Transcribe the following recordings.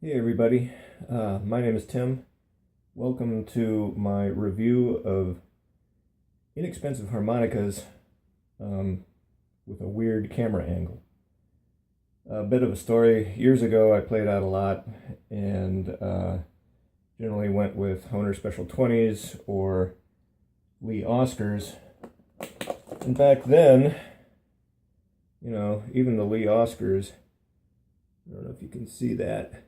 Hey everybody, my name is Tim. Welcome to my review of inexpensive harmonicas with a weird camera angle. A bit of a story. Years ago I played out a lot and generally went with Hohner Special 20s or Lee Oscars. And back then, even the Lee Oscars, I don't know if you can see that,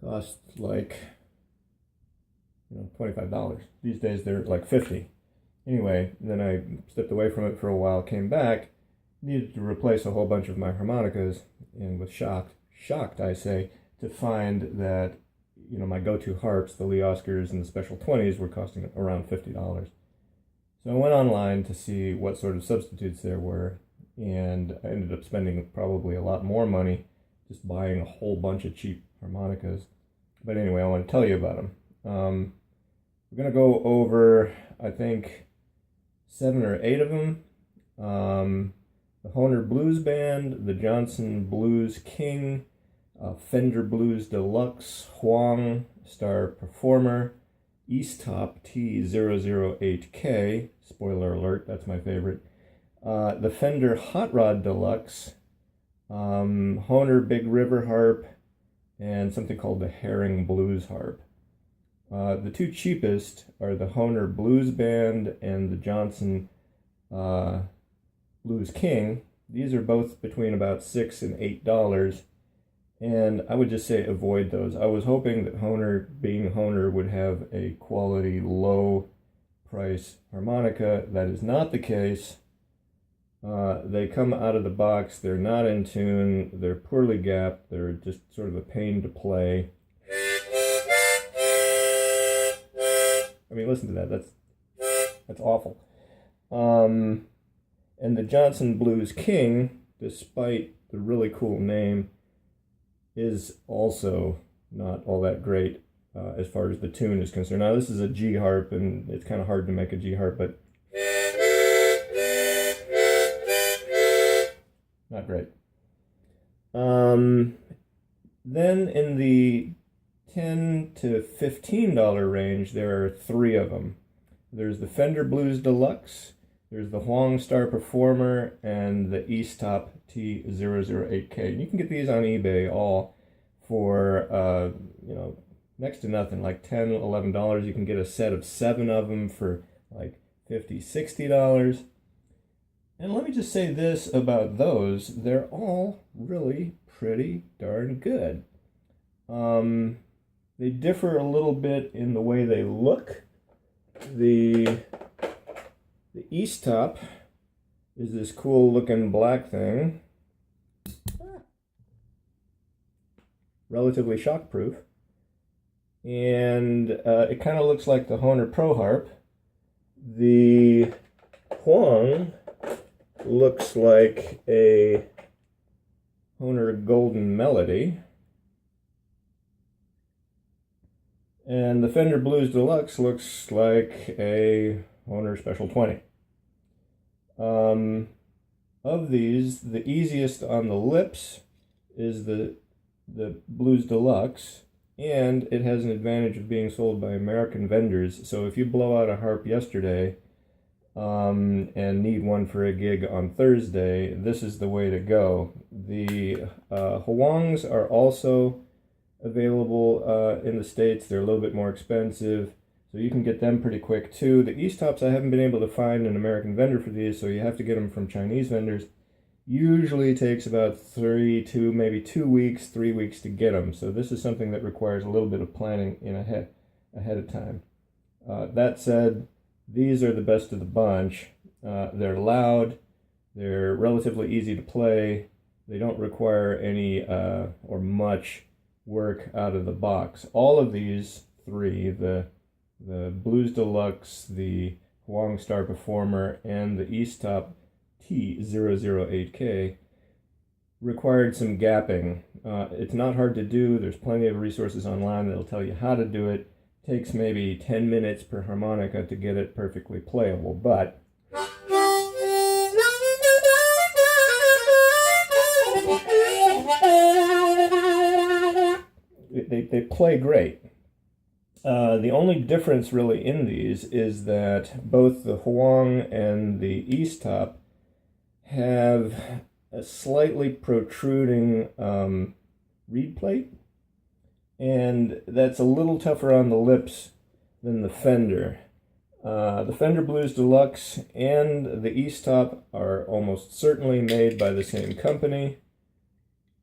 cost like $25. These days they're like $50. Anyway, then I stepped away from it for a while, came back, needed to replace a whole bunch of my harmonicas, and was shocked I say, to find that my go-to harps, the Lee Oscars and the Special 20s, were costing around $50. So I went online to see what sort of substitutes there were, and I ended up spending probably a lot more money just buying a whole bunch of cheap harmonicas. But anyway, I want to tell you about them. We're going to go over, I think, 7 or 8 of them. The Hohner Blues Band, the Johnson Blues King, Fender Blues Deluxe, Huang Star Performer, East Top T008K, spoiler alert, that's my favorite, the Fender Hot Rod Deluxe, Hohner Big River Harp, and something called the Herring Blues Harp. The two cheapest are the Hohner Blues Band and the Johnson Blues King. These are both between about $6 and $8, and I would just say avoid those. I was hoping that Hohner, being Hohner, would have a quality, low price harmonica. That is not the case. They come out of the box, they're not in tune, they're poorly gapped, they're just sort of a pain to play. I mean, listen to that, that's awful. And the Johnson Blues King, despite the really cool name, is also not all that great as far as the tune is concerned. Now, this is a G harp, and it's kind of hard to make a G harp, but not great. Then in the $10 to $15 range, there are 3 of them. There's the Fender Blues Deluxe, there's the Huang Star Performer, and the East Top T008K. And you can get these on eBay all for, next to nothing, like $10, $11. You can get a set of 7 of them for like $50, $60. And let me just say this about those, they're all really pretty darn good. They differ a little bit in the way they look. The East Top is this cool looking black thing. Relatively shockproof. And it kind of looks like the Hohner Pro Harp. The Huang looks like a Hohner Golden Melody. And the Fender Blues Deluxe looks like a Hohner Special 20. Of these, the easiest on the lips is the Blues Deluxe, and it has an advantage of being sold by American vendors. So if you blow out a harp yesterday and need one for a gig on Thursday, this is the way to go. The Huangs are also available in the States. They're a little bit more expensive, so you can get them pretty quick too. The East Tops, I haven't been able to find an American vendor for these, so you have to get them from Chinese vendors. Usually takes about 3 weeks, 3 weeks to get them. So this is something that requires a little bit of planning ahead of time. That said, these are the best of the bunch. They're loud, they're relatively easy to play, they don't require any or much work out of the box. All of these 3, the Blues Deluxe, the Huang Star Performer, and the East Top T008K, required some gapping. It's not hard to do. There's plenty of resources online that'll tell you how to do it. It takes maybe 10 minutes per harmonica to get it perfectly playable, but they play great. The only difference really in these is that both the Huang and the East Top have a slightly protruding reed plate, and that's a little tougher on the lips than the Fender. The Fender Blues Deluxe and the East Top are almost certainly made by the same company.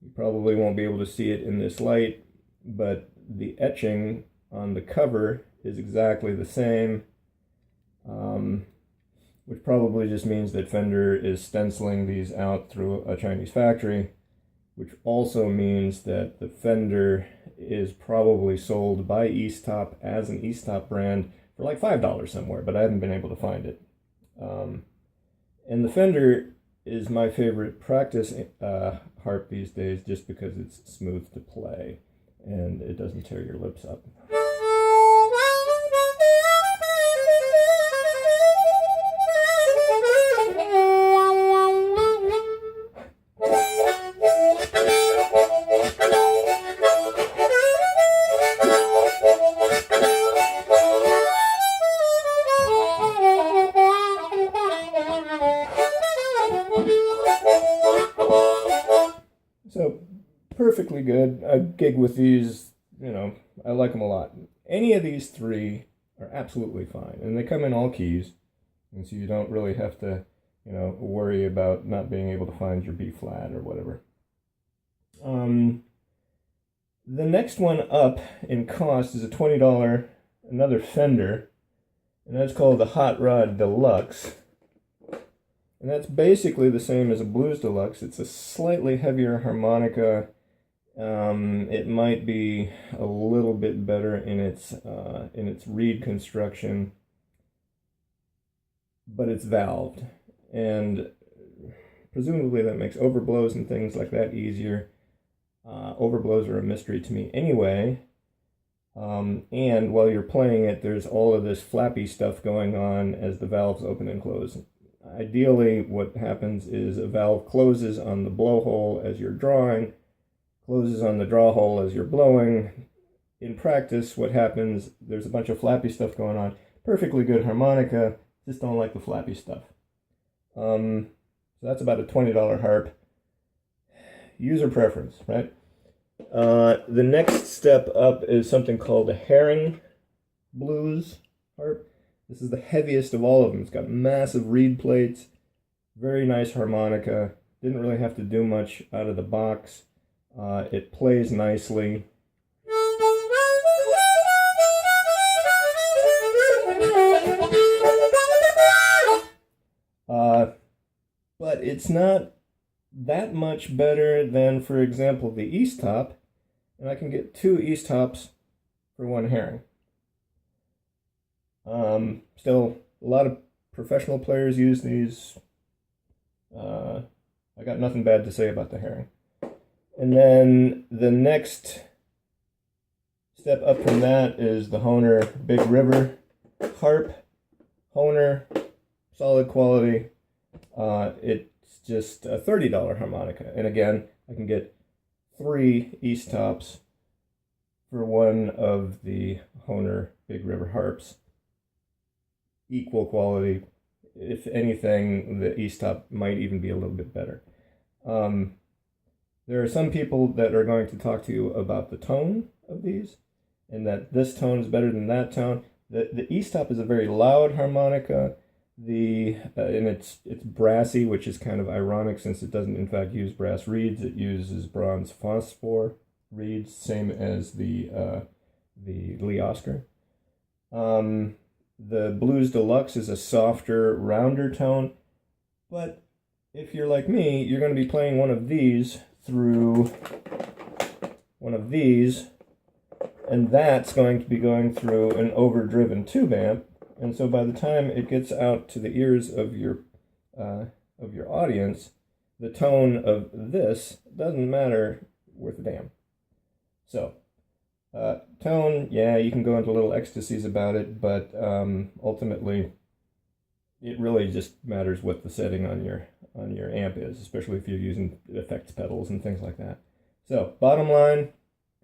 You probably won't be able to see it in this light, but the etching on the cover is exactly the same, which probably just means that Fender is stenciling these out through a Chinese factory, which also means that the Fender is probably sold by East Top as an East Top brand for like $5 somewhere, but I haven't been able to find it. And the Fender is my favorite practice harp these days just because it's smooth to play and it doesn't tear your lips up. So, perfectly good. I gig with these, I like them a lot. Any of these three are absolutely fine. And they come in all keys. And so you don't really have to, worry about not being able to find your B flat or whatever. The next one up in cost is a $20, another Fender. And that's called the Hot Rod Deluxe. And that's basically the same as a Blues Deluxe. It's a slightly heavier harmonica. It might be a little bit better in its reed construction, but it's valved, and presumably that makes overblows and things like that easier. Overblows are a mystery to me anyway. And while you're playing it, there's all of this flappy stuff going on as the valves open and close. Ideally, what happens is a valve closes on the blowhole as you're drawing, closes on the draw hole as you're blowing. In practice, what happens, there's a bunch of flappy stuff going on. Perfectly good harmonica, just don't like the flappy stuff. So that's about a $20 harp. User preference, right? The next step up is something called a herring blues harp. This is the heaviest of all of them. It's got massive reed plates, very nice harmonica. Didn't really have to do much out of the box. It plays nicely. But it's not that much better than, for example, the East Top. And I can get 2 East Tops for 1 herring. Still, a lot of professional players use these. I got nothing bad to say about the herring. And then the next step up from that is the Hohner Big River harp. Hohner, solid quality. It's just a $30 harmonica. And again, I can get 3 East Tops for 1 of the Hohner Big River harps. Equal quality. If anything, the East Top might even be a little bit better. There are some people that are going to talk to you about the tone of these, and that this tone is better than that tone. The East Top is a very loud harmonica. And it's brassy, which is kind of ironic since it doesn't in fact use brass reeds. It uses bronze phosphor reeds, same as the Lee Oscar. The Blues Deluxe is a softer, rounder tone, but if you're like me, you're going to be playing one of these through one of these, and that's going to be going through an overdriven tube amp. And so by the time it gets out to the ears of your audience, the tone of this doesn't matter worth a damn. So, tone, yeah, you can go into little ecstasies about it, but ultimately, it really just matters what the setting on your amp is, especially if you're using effects pedals and things like that. So, bottom line,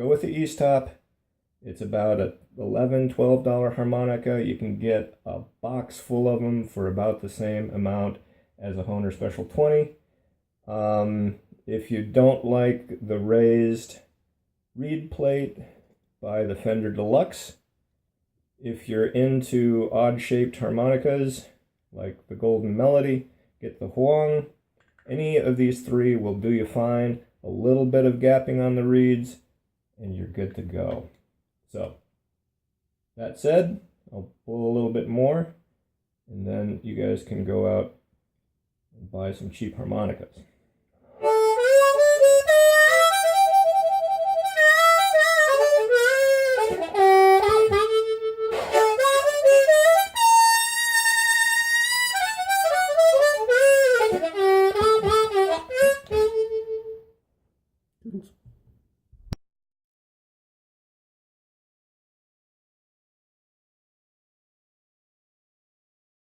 go with the East Top. It's about a $11, $12 harmonica. You can get a box full of them for about the same amount as a Hohner Special 20. If you don't like the raised reed plate, buy the Fender Deluxe. If you're into odd-shaped harmonicas, like the Golden Melody, get the Huang. Any of these three will do you fine. A little bit of gapping on the reeds, and you're good to go. So, that said, I'll pull a little bit more, and then you guys can go out and buy some cheap harmonicas. Toodles.